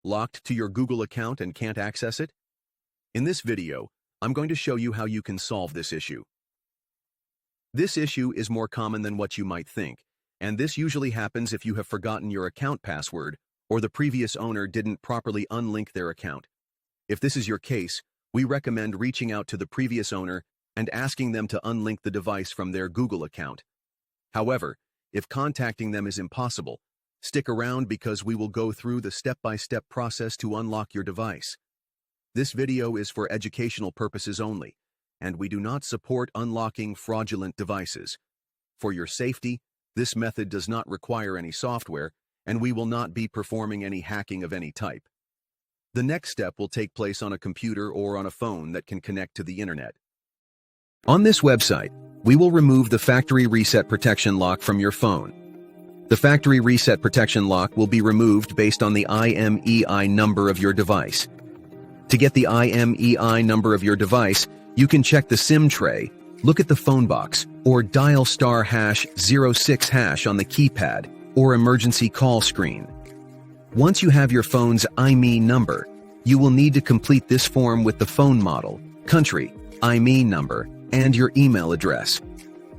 Locked to your Google account and can't access it? In this video, I'm going to show you how you can solve this issue. This issue is more common than what you might think, and this usually happens if you have forgotten your account password or the previous owner didn't properly unlink their account. If this is your case, we recommend reaching out to the previous owner and asking them to unlink the device from their Google account. However, if contacting them is impossible, stick around because we will go through the step-by-step process to unlock your device. This video is for educational purposes only, and we do not support unlocking fraudulent devices. For your safety, this method does not require any software, and we will not be performing any hacking of any type. The next step will take place on a computer or on a phone that can connect to the internet. On this website, we will remove the factory reset protection lock from your phone. The factory reset protection lock will be removed based on the EMUI number of your device. To get the EMUI number of your device, you can check the SIM tray, look at the phone box, or dial *#06# on the keypad or emergency call screen. Once you have your phone's EMUI number, you will need to complete this form with the phone model, country, EMUI number, and your email address.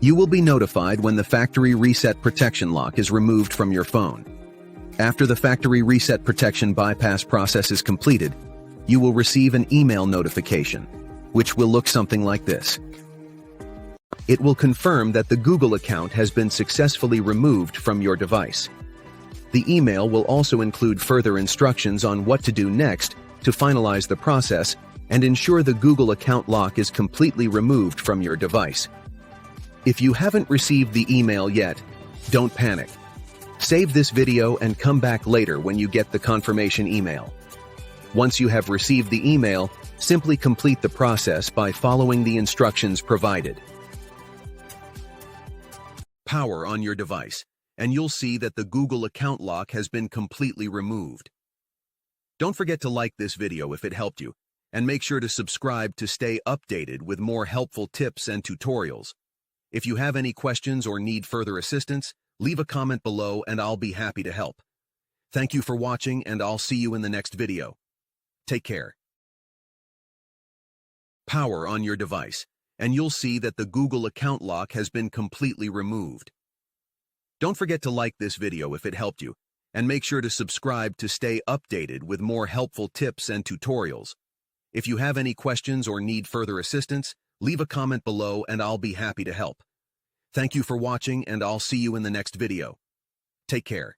You will be notified when the factory reset protection lock is removed from your phone. After the factory reset protection bypass process is completed, you will receive an email notification, which will look something like this. It will confirm that the Google account has been successfully removed from your device. The email will also include further instructions on what to do next to finalize the process and ensure the Google account lock is completely removed from your device. If you haven't received the email yet, don't panic. Save this video and come back later when you get the confirmation email. Once you have received the email, simply complete the process by following the instructions provided. Power on your device, and you'll see that the Google account lock has been completely removed. Don't forget to like this video if it helped you, and make sure to subscribe to stay updated with more helpful tips and tutorials. If you have any questions or need further assistance, leave a comment below and I'll be happy to help. Thank you for watching, and I'll see you in the next video. Take care. Power on your device, and you'll see that the Google account lock has been completely removed. Don't forget to like this video if it helped you, and make sure to subscribe to stay updated with more helpful tips and tutorials. If you have any questions or need further assistance, leave a comment below and I'll be happy to help. Thank you for watching, and I'll see you in the next video. Take care.